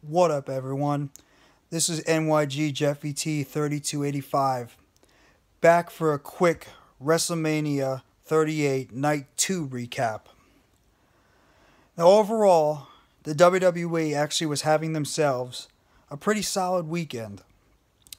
What up, everyone? This is NYG Jeffy T 3285, back for a quick WrestleMania 38 Night 2 recap. Now, overall, the WWE actually was having themselves a pretty solid weekend.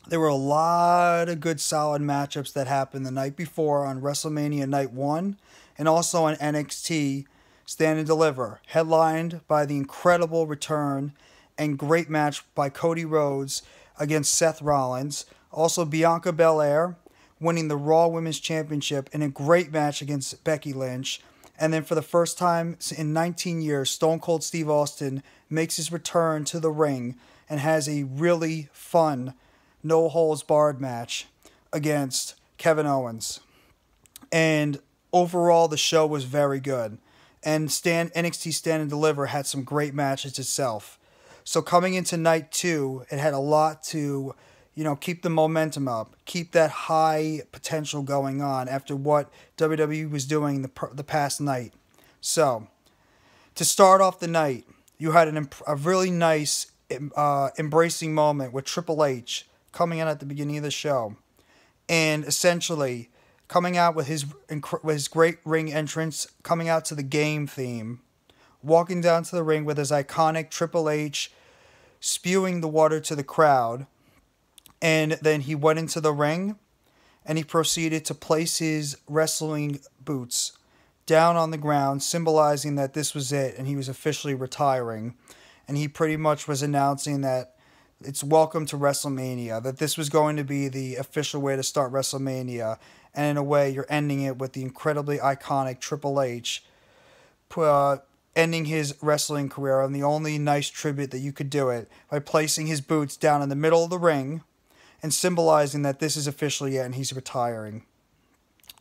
There were a lot of good solid matchups that happened the night before on WrestleMania Night 1 and also on NXT Stand and Deliver, headlined by the incredible return and great match by Cody Rhodes against Seth Rollins. Also, Bianca Belair winning the Raw Women's Championship in a great match against Becky Lynch. And then for the first time in 19 years, Stone Cold Steve Austin makes his return to the ring and has a really fun no-holds-barred match against Kevin Owens. And overall, the show was very good. And NXT Stand and Deliver had some great matches itself. So coming into night 2, it had a lot to, keep the momentum up, keep that high potential going on after what WWE was doing the past night. So, to start off the night, you had a really nice embracing moment with Triple H coming in at the beginning of the show, and essentially coming out with his great ring entrance, coming out to the game theme, walking down to the ring with his iconic Triple H spewing the water to the crowd, and then he went into the ring and he proceeded to place his wrestling boots down on the ground, symbolizing that this was it and he was officially retiring. And he pretty much was announcing that it's welcome to WrestleMania, that this was going to be the official way to start WrestleMania, and in a way you're ending it with the incredibly iconic Triple H ending his wrestling career, and the only nice tribute that you could do it by placing his boots down in the middle of the ring and symbolizing that this is officially it and he's retiring.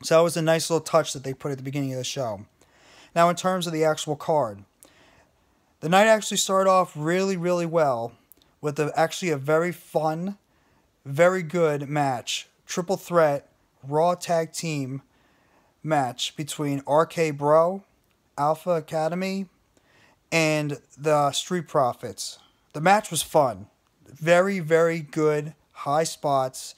So that was a nice little touch that they put at the beginning of the show. Now, in terms of the actual card, the night actually started off really, really well with actually a very fun, very good match, triple threat Raw Tag Team match between RK Bro, Alpha Academy, and the Street Profits. The match was fun. Very, very good, high spots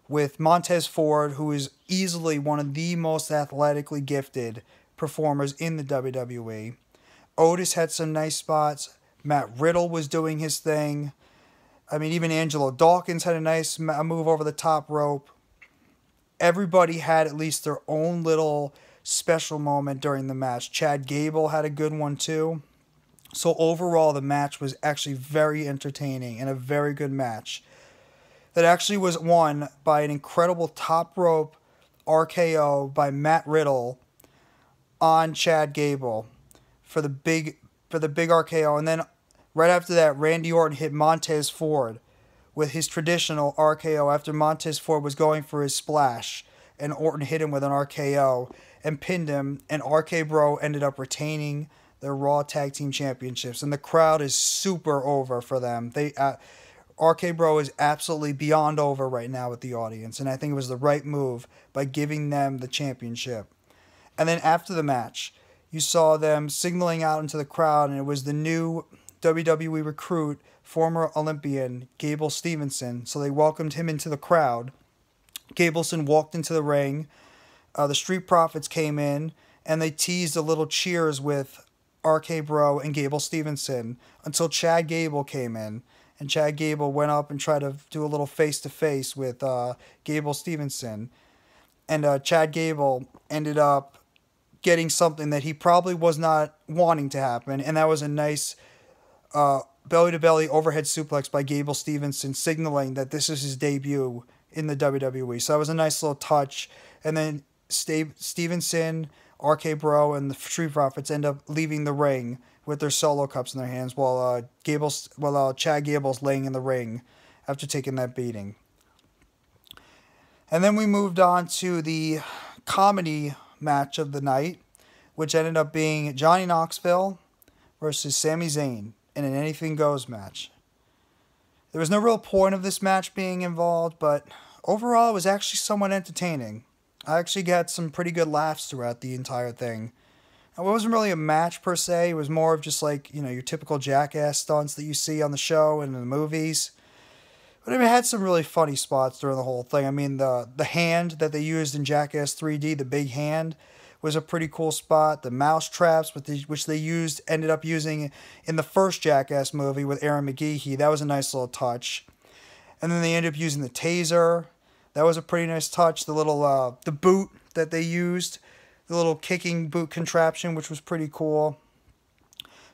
with Montez Ford, who is easily one of the most athletically gifted performers in the WWE. Otis had some nice spots. Matt Riddle was doing his thing. I mean, even Angelo Dawkins had a nice move over the top rope. Everybody had at least their own little special moment during the match. Chad Gable had a good one too. So overall, the match was actually very entertaining and a very good match. That actually was won by an incredible top rope RKO by Matt Riddle on Chad Gable for the big RKO. And then right after that, Randy Orton hit Montez Ford with his traditional RKO after Montez Ford was going for his splash, and Orton hit him with an RKO and pinned him, and RK Bro ended up retaining their Raw Tag Team Championships, and the crowd is super over for them. RK Bro is absolutely beyond over right now with the audience, and I think it was the right move by giving them the championship. And then after the match, you saw them signaling out into the crowd, and it was the new WWE recruit, former Olympian Gable Stevenson. So they welcomed him into the crowd. Gableson walked into the ring. The Street Profits came in, and they teased a little cheers with RK Bro and Gable Stevenson until Chad Gable came in. And Chad Gable went up and tried to do a little face-to-face with Gable Stevenson. And Chad Gable ended up getting something that he probably was not wanting to happen, and that was a nice belly-to-belly overhead suplex by Gable Stevenson, signaling that this is his debut in the WWE. So that was a nice little touch. And then Stevenson, RK Bro, and the Street Profits end up leaving the ring with their solo cups in their hands while Chad Gable's laying in the ring after taking that beating. And then we moved on to the comedy match of the night, which ended up being Johnny Knoxville versus Sami Zayn in an anything goes match. There was no real point of this match being involved, but overall it was actually somewhat entertaining. I actually got some pretty good laughs throughout the entire thing. It wasn't really a match per se. It was more of just like, your typical jackass stunts that you see on the show and in the movies. But I mean, it had some really funny spots during the whole thing. I mean, the hand that they used in Jackass 3D, the big hand, was a pretty cool spot. The mouse traps, which they ended up using in the first Jackass movie with Aaron McGeehee, that was a nice little touch. And then they ended up using the taser. That was a pretty nice touch. The little the boot that they used, the little kicking boot contraption, which was pretty cool.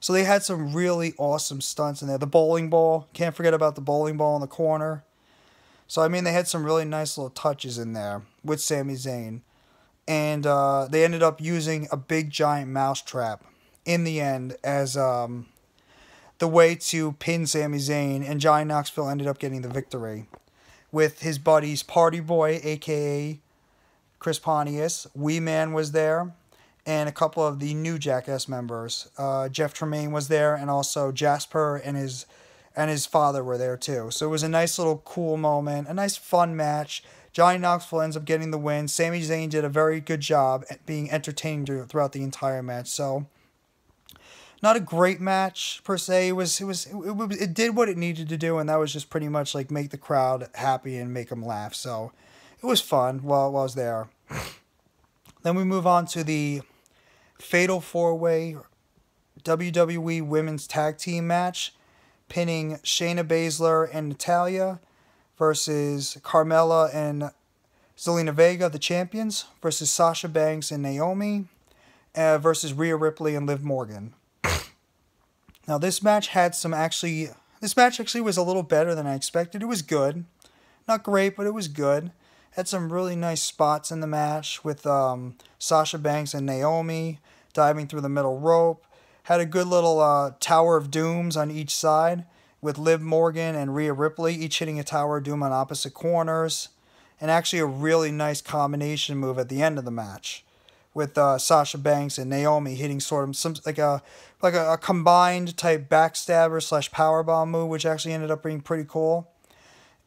So they had some really awesome stunts in there. The bowling ball, can't forget about the bowling ball in the corner. So, I mean, they had some really nice little touches in there with Sami Zayn. And they ended up using a big giant mouse trap in the end as the way to pin Sami Zayn. And Johnny Knoxville ended up getting the victory with his buddies Party Boy, a.k.a. Chris Pontius. Wee Man was there. And a couple of the new Jackass members. Jeff Tremaine was there, and also Jasper and his father were there too. So it was a nice little cool moment, a nice fun match. Johnny Knoxville ends up getting the win. Sami Zayn did a very good job at being entertaining throughout the entire match. So not a great match per se. It did what it needed to do, and that was just pretty much like make the crowd happy and make them laugh. So it was fun while I was there. Then we move on to the Fatal 4-Way WWE Women's Tag Team match, pinning Shayna Baszler and Natalya versus Carmella and Zelina Vega, the champions, versus Sasha Banks and Naomi, versus Rhea Ripley and Liv Morgan. Now this match actually was a little better than I expected. It was good. Not great, but it was good. Had some really nice spots in the match with Sasha Banks and Naomi diving through the middle rope. Had a good little Tower of Dooms on each side with Liv Morgan and Rhea Ripley, each hitting a Tower of Doom on opposite corners. And actually a really nice combination move at the end of the match with Sasha Banks and Naomi hitting sort of some like a combined type backstabber / powerbomb move, which actually ended up being pretty cool.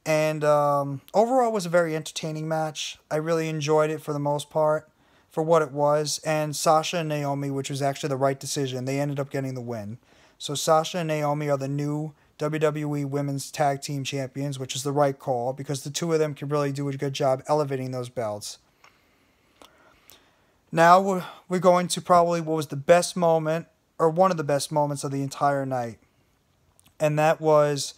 And overall, it was a very entertaining match. I really enjoyed it for the most part, for what it was. And Sasha and Naomi, which was actually the right decision, they ended up getting the win. So Sasha and Naomi are the new WWE Women's Tag Team Champions, which is the right call, because the two of them can really do a good job elevating those belts. Now we're going to probably what was the best moment, or one of the best moments of the entire night. And that was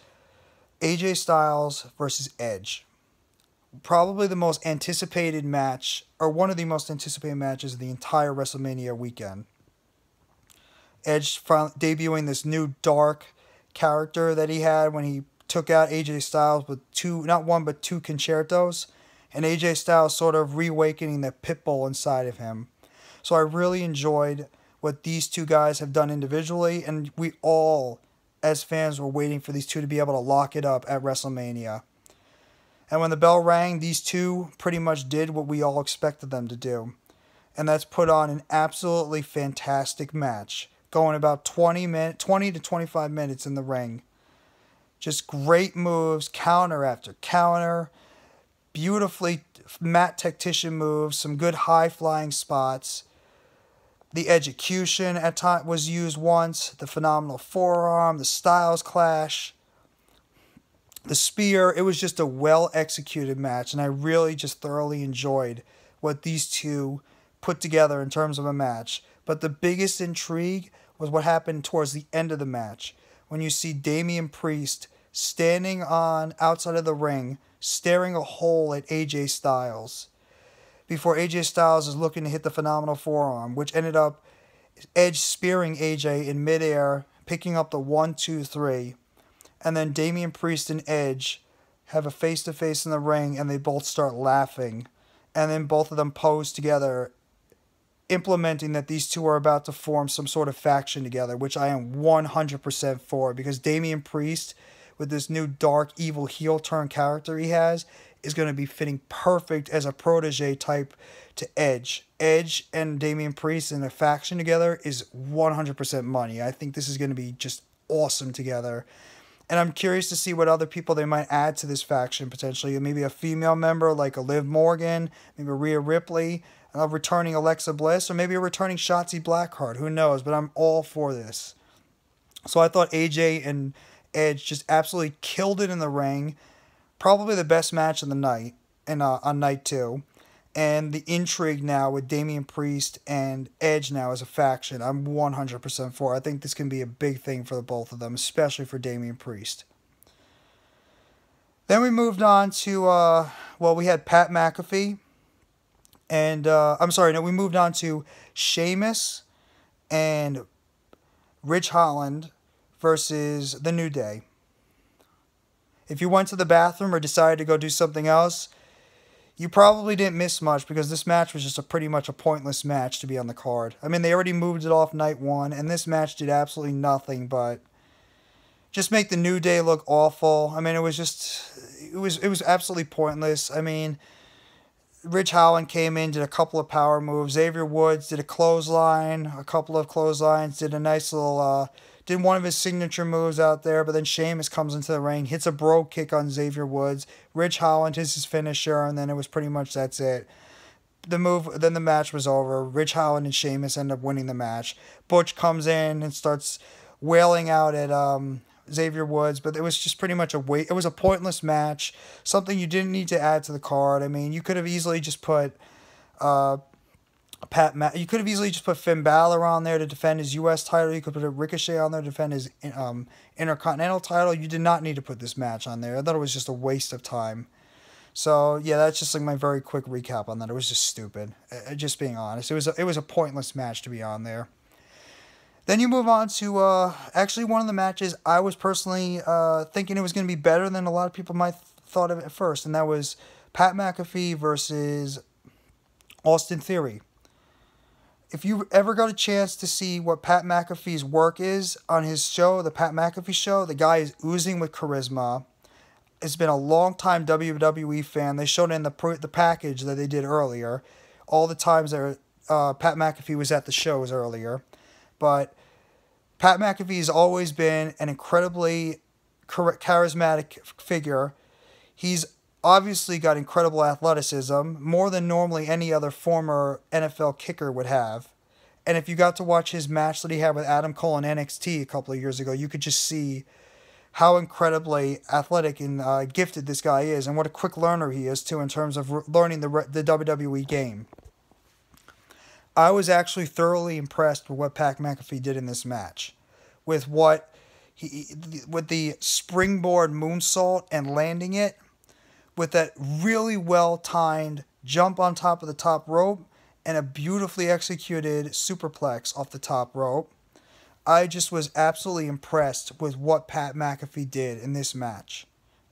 AJ Styles versus Edge. Probably the most anticipated match, or one of the most anticipated matches of the entire WrestleMania weekend. Edge debuting this new dark character that he had when he took out AJ Styles with not one but two concertos, and AJ Styles sort of reawakening the pit bull inside of him. So I really enjoyed what these two guys have done individually, and we all, as fans, were waiting for these two to be able to lock it up at WrestleMania. And when the bell rang, these two pretty much did what we all expected them to do. And that's put on an absolutely fantastic match, going about 20 to 25 minutes in the ring. Just great moves, counter after counter, beautifully mat tactician moves, some good high-flying spots. The execution at times was used once, the phenomenal forearm, the Styles clash, the spear. It was just a well-executed match, and I really just thoroughly enjoyed what these two put together in terms of a match. But the biggest intrigue was what happened towards the end of the match, when you see Damian Priest standing on outside of the ring, staring a hole at AJ Styles, before AJ Styles is looking to hit the phenomenal forearm, which ended up Edge spearing AJ in midair, picking up the 1, 2, 3. And then Damian Priest and Edge have a face-to-face in the ring, and they both start laughing. And then both of them pose together, implementing that these two are about to form some sort of faction together, which I am 100% for, because Damian Priest, with this new dark, evil heel turn character he has, is going to be fitting perfect as a protege type to Edge. Edge and Damian Priest in a faction together is 100% money. I think this is going to be just awesome together. And I'm curious to see what other people they might add to this faction potentially. Maybe a female member like a Liv Morgan, maybe Rhea Ripley, a returning Alexa Bliss, or maybe a returning Shotzi Blackheart. Who knows? But I'm all for this. So I thought AJ and Edge just absolutely killed it in the ring. Probably the best match of the night and on night 2. And the intrigue now with Damian Priest and Edge now as a faction, I'm 100% for. I think this can be a big thing for the both of them, especially for Damian Priest. Then we moved on to, we had Pat McAfee. And, we moved on to Sheamus and Ridge Holland versus The New Day. If you went to the bathroom or decided to go do something else, you probably didn't miss much because this match was just pretty much a pointless match to be on the card. I mean, they already moved it off night 1, and this match did absolutely nothing but just make the New Day look awful. I mean, it was absolutely pointless. I mean, Ridge Holland came in, did a couple of power moves. Xavier Woods did a clothesline, a couple of clotheslines, did a nice little, did one of his signature moves out there, but then Sheamus comes into the ring, hits a brogue kick on Xavier Woods. Ridge Holland hits his finisher, and then it was pretty much that's it. Then the match was over. Ridge Holland and Sheamus end up winning the match. Butch comes in and starts wailing out at Xavier Woods, but it was just pretty much it was a pointless match, something you didn't need to add to the card. I mean, you could have easily just put you could have easily just put Finn Balor on there to defend his U.S. title. You could put a Ricochet on there to defend his Intercontinental title. You did not need to put this match on there. I thought it was just a waste of time. So, yeah, that's just like my very quick recap on that. It was just stupid. Just being honest. It was a pointless match to be on there. Then you move on to actually one of the matches I was personally thinking it was going to be better than a lot of people might thought of it at first, and that was Pat McAfee versus Austin Theory. If you ever got a chance to see what Pat McAfee's work is on his show, the Pat McAfee Show, the guy is oozing with charisma. Has been a long-time WWE fan. They showed it in the package that they did earlier. All the times that Pat McAfee was at the shows earlier. But Pat McAfee has always been an incredibly charismatic figure. He's obviously got incredible athleticism, more than normally any other former NFL kicker would have. And if you got to watch his match that he had with Adam Cole in NXT a couple of years ago, you could just see how incredibly athletic and gifted this guy is, and what a quick learner he is, too, in terms of learning the WWE game. I was actually thoroughly impressed with what Pat McAfee did in this match. With with the springboard moonsault and landing it, with that really well-timed jump on top of the top rope, and a beautifully executed superplex off the top rope. I just was absolutely impressed with what Pat McAfee did in this match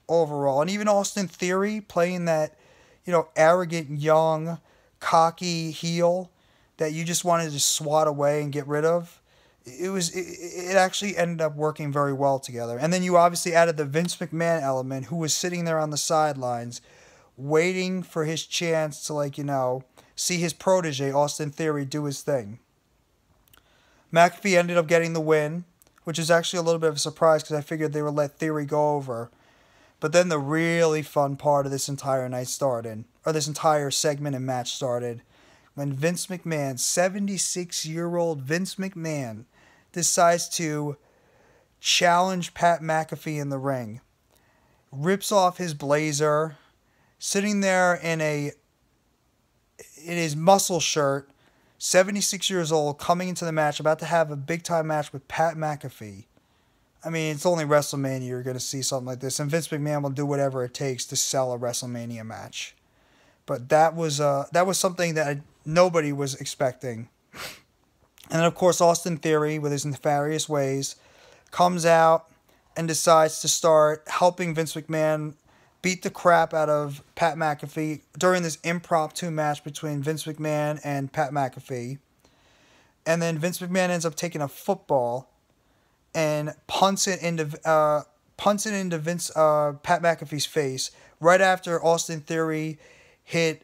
overall. And even Austin Theory playing that, arrogant, young, cocky heel that you just wanted to swat away and get rid of. It actually ended up working very well together. And then you obviously added the Vince McMahon element, who was sitting there on the sidelines waiting for his chance to, see his protege, Austin Theory, do his thing. McAfee ended up getting the win, which is actually a little bit of a surprise because I figured they would let Theory go over. But then the really fun part of this entire night started, or this entire segment and match started, when Vince McMahon, 76-year-old Vince McMahon, decides to challenge Pat McAfee in the ring. Rips off his blazer, sitting there in his muscle shirt, 76 years old, coming into the match, about to have a big-time match with Pat McAfee. I mean, it's only WrestleMania you're going to see something like this, and Vince McMahon will do whatever it takes to sell a WrestleMania match. But that was something that nobody was expecting. And then, of course, Austin Theory, with his nefarious ways, comes out and decides to start helping Vince McMahon beat the crap out of Pat McAfee during this impromptu match between Vince McMahon and Pat McAfee. And then Vince McMahon ends up taking a football and punts it into Pat McAfee's face right after Austin Theory hit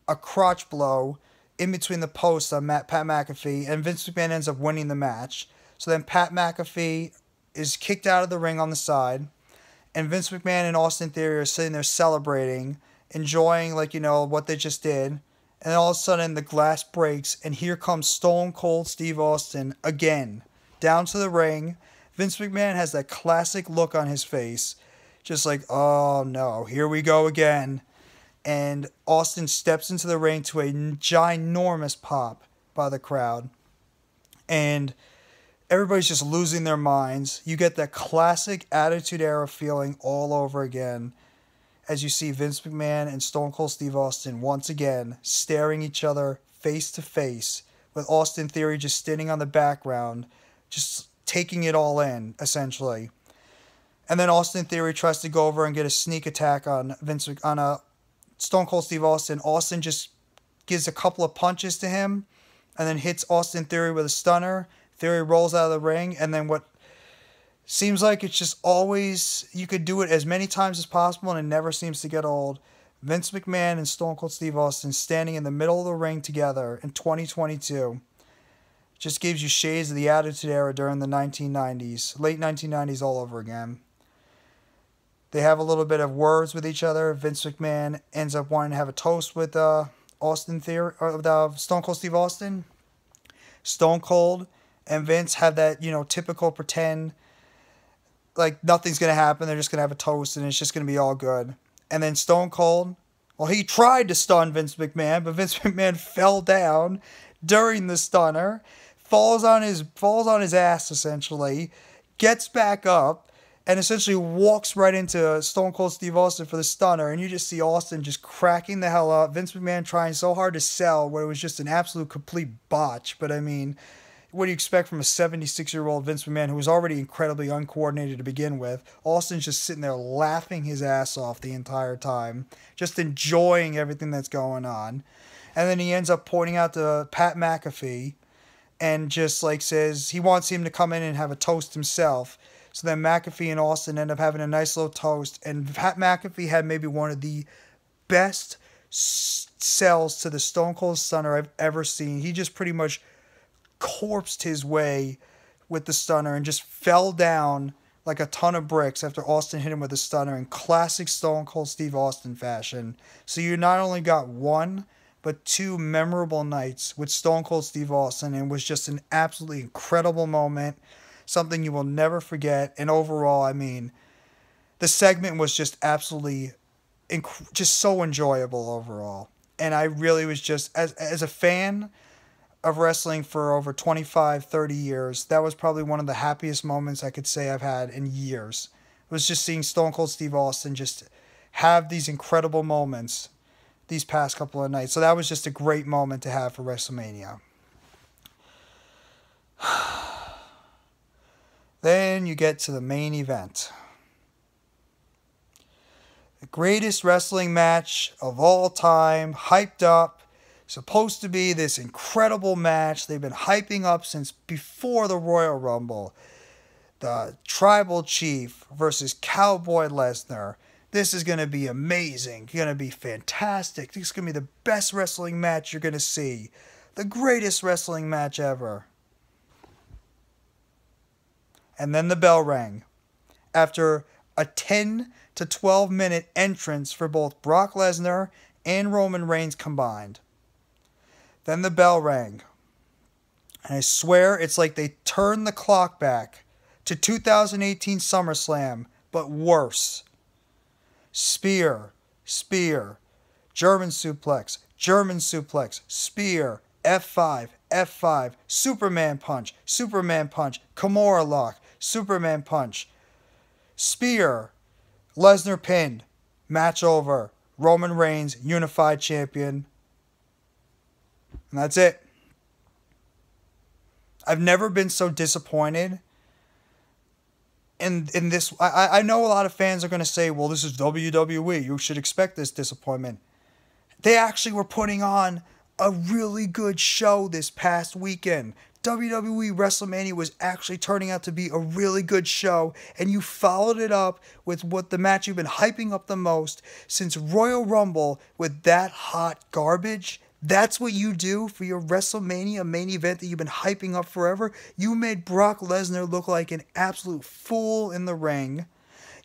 a crotch blow in between the posts on Pat McAfee, and Vince McMahon ends up winning the match. So then Pat McAfee is kicked out of the ring on the side, and Vince McMahon and Austin Theory are sitting there celebrating, enjoying, like, you know, what they just did. And then all of a sudden the glass breaks, and here comes Stone Cold Steve Austin again down to the ring. Vince McMahon has that classic look on his face, just like, oh no, here we go again. And Austin steps into the ring to a ginormous pop by the crowd. And everybody's just losing their minds. You get that classic Attitude Era feeling all over again as you see Vince McMahon and Stone Cold Steve Austin once again staring each other face to face, with Austin Theory just standing on the background, just taking it all in, essentially. And then Austin Theory tries to go over and get a sneak attack on Stone Cold Steve Austin. Austin just gives a couple of punches to him and then hits Austin Theory with a stunner. Theory rolls out of the ring, and then what seems like it's just always, you could do it as many times as possible and it never seems to get old. Vince McMahon and Stone Cold Steve Austin standing in the middle of the ring together in 2022 just gives you shades of the Attitude Era during the 1990s, late 1990s all over again. They have a little bit of words with each other. Vince McMahon ends up wanting to have a toast with Austin Theory, or Stone Cold Steve Austin. Stone Cold and Vince have that, you know, typical pretend, like nothing's going to happen. They're just going to have a toast and it's just going to be all good. And then Stone Cold, well, he tried to stun Vince McMahon, but Vince McMahon fell down during the stunner, falls on his ass essentially, gets back up, and essentially walks right into Stone Cold Steve Austin for the stunner. And you just see Austin just cracking the hell up. Vince McMahon trying so hard to sell where it was just an absolute complete botch. But I mean, what do you expect from a 76-year-old Vince McMahon who was already incredibly uncoordinated to begin with? Austin's just sitting there laughing his ass off the entire time, just enjoying everything that's going on. And then he ends up pointing out to Pat McAfee and just like says he wants him to come in and have a toast himself. So then McAfee and Austin end up having a nice little toast. And Pat McAfee had maybe one of the best sells to the Stone Cold Stunner I've ever seen. He just pretty much corpsed his way with the stunner and just fell down like a ton of bricks after Austin hit him with a stunner in classic Stone Cold Steve Austin fashion. So you not only got one, but two memorable nights with Stone Cold Steve Austin, and it was just an absolutely incredible moment. Something you will never forget. And overall, I mean, the segment was just absolutely just so enjoyable overall. And I really was just, as a fan of wrestling for over 25, 30 years, that was probably one of the happiest moments I could say I've had in years. It was just seeing Stone Cold Steve Austin just have these incredible moments these past couple of nights. So that was just a great moment to have for WrestleMania. Then you get to the main event. The greatest wrestling match of all time, hyped up, supposed to be this incredible match they've been hyping up since before the Royal Rumble. The Tribal Chief versus Cowboy Lesnar. This is going to be amazing. It's going to be fantastic. This is going to be the best wrestling match you're going to see. The greatest wrestling match ever. And then the bell rang. After a 10 to 12 minute entrance for both Brock Lesnar and Roman Reigns combined. Then the bell rang. And I swear it's like they turned the clock back to 2018 SummerSlam, but worse. Spear, German suplex, spear, F5, Superman punch, Kimura lock, Superman punch, spear, Lesnar pinned, match over, Roman Reigns unified champion. And that's it. I've never been so disappointed in this. I know a lot of fans are going to say, well, this is WWE. You should expect this disappointment. They actually were putting on a really good show this past weekend. WWE WrestleMania was actually turning out to be a really good show, and you followed it up with what the match you've been hyping up the most since Royal Rumble with that hot garbage. That's what you do for your WrestleMania main event that you've been hyping up forever? You made Brock Lesnar look like an absolute fool in the ring.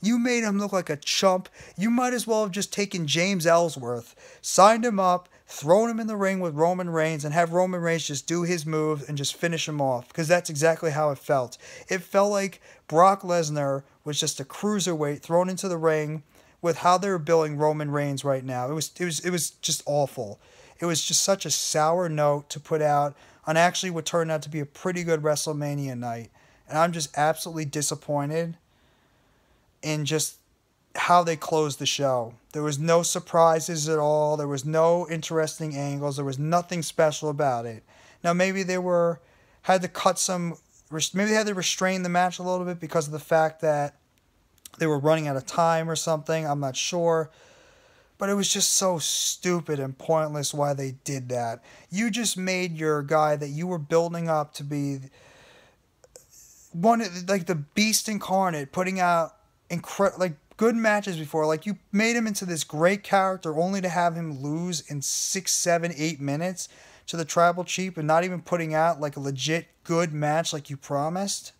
You made him look like a chump. You might as well have just taken James Ellsworth, signed him up, thrown him in the ring with Roman Reigns, and have Roman Reigns just do his move and just finish him off. Because that's exactly how it felt. It felt like Brock Lesnar was just a cruiserweight thrown into the ring with how they're billing Roman Reigns right now. It was just awful. It was just such a sour note to put out on actually what turned out to be a pretty good WrestleMania night. And I'm just absolutely disappointed in just how they closed the show. There was no surprises at all. There was no interesting angles. There was nothing special about it. Now maybe they had to restrain the match a little bit because of the fact that they were running out of time or something. I'm not sure. But it was just so stupid and pointless why they did that. You just made your guy that you were building up to be like the beast incarnate, putting out good matches before. Like, you made him into this great character only to have him lose in 6, 7, 8 minutes to the Tribal Chief and not even putting out like a legit good match like you promised.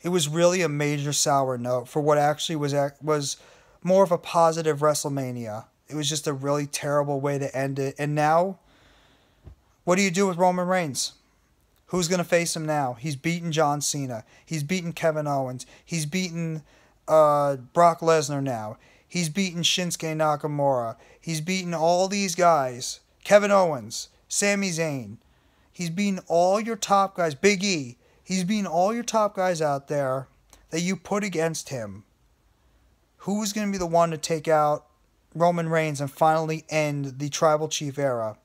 It was really a major sour note for what actually was more of a positive WrestleMania. It was just a really terrible way to end it. And now, what do you do with Roman Reigns? Who's going to face him now? He's beaten John Cena. He's beaten Kevin Owens. He's beaten Brock Lesnar now. He's beaten Shinsuke Nakamura. He's beaten all these guys. Kevin Owens. Sami Zayn. He's beaten all your top guys. Big E. He's beaten all your top guys out there that you put against him. Who's going to be the one to take out Roman Reigns and finally end the Tribal Chief era?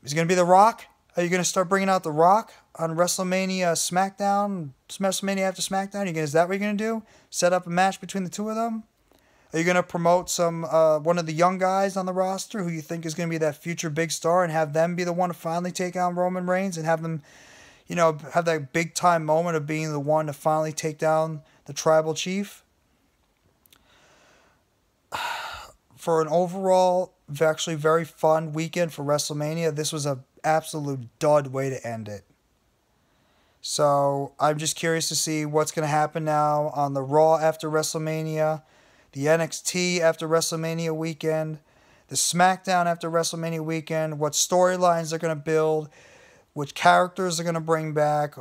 Is it going to be The Rock? Are you going to start bringing out The Rock on WrestleMania SmackDown? WrestleMania after SmackDown? Is that what you're going to do? Set up a match between the two of them? Are you going to promote one of the young guys on the roster who you think is going to be that future big star and have them be the one to finally take on Roman Reigns and have them, have that big time moment of being the one to finally take down the Tribal Chief? For an overall, actually very fun weekend for WrestleMania, this was an absolute dud way to end it. So I'm just curious to see what's going to happen now on the Raw after WrestleMania, the NXT after WrestleMania weekend, the SmackDown after WrestleMania weekend, what storylines they're going to build, which characters they're going to bring back,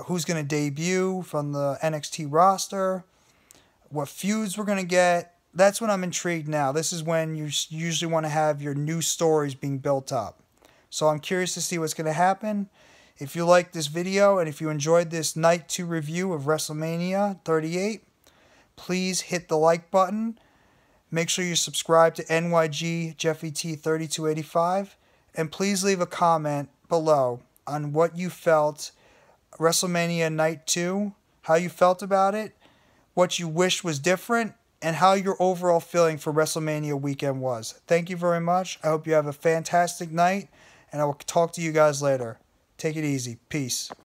who's going to debut from the NXT roster, what feuds we're going to get. That's when I'm intrigued now. This is when you usually want to have your new stories being built up. So I'm curious to see what's going to happen. If you liked this video and if you enjoyed this Night 2 review of WrestleMania 38, please hit the like button. Make sure you subscribe to NYG Jeffy T 3285. And please leave a comment below on what you felt WrestleMania Night 2, how you felt about it, what you wish was different, and how your overall feeling for WrestleMania weekend was. Thank you very much. I hope you have a fantastic night, and I will talk to you guys later. Take it easy. Peace.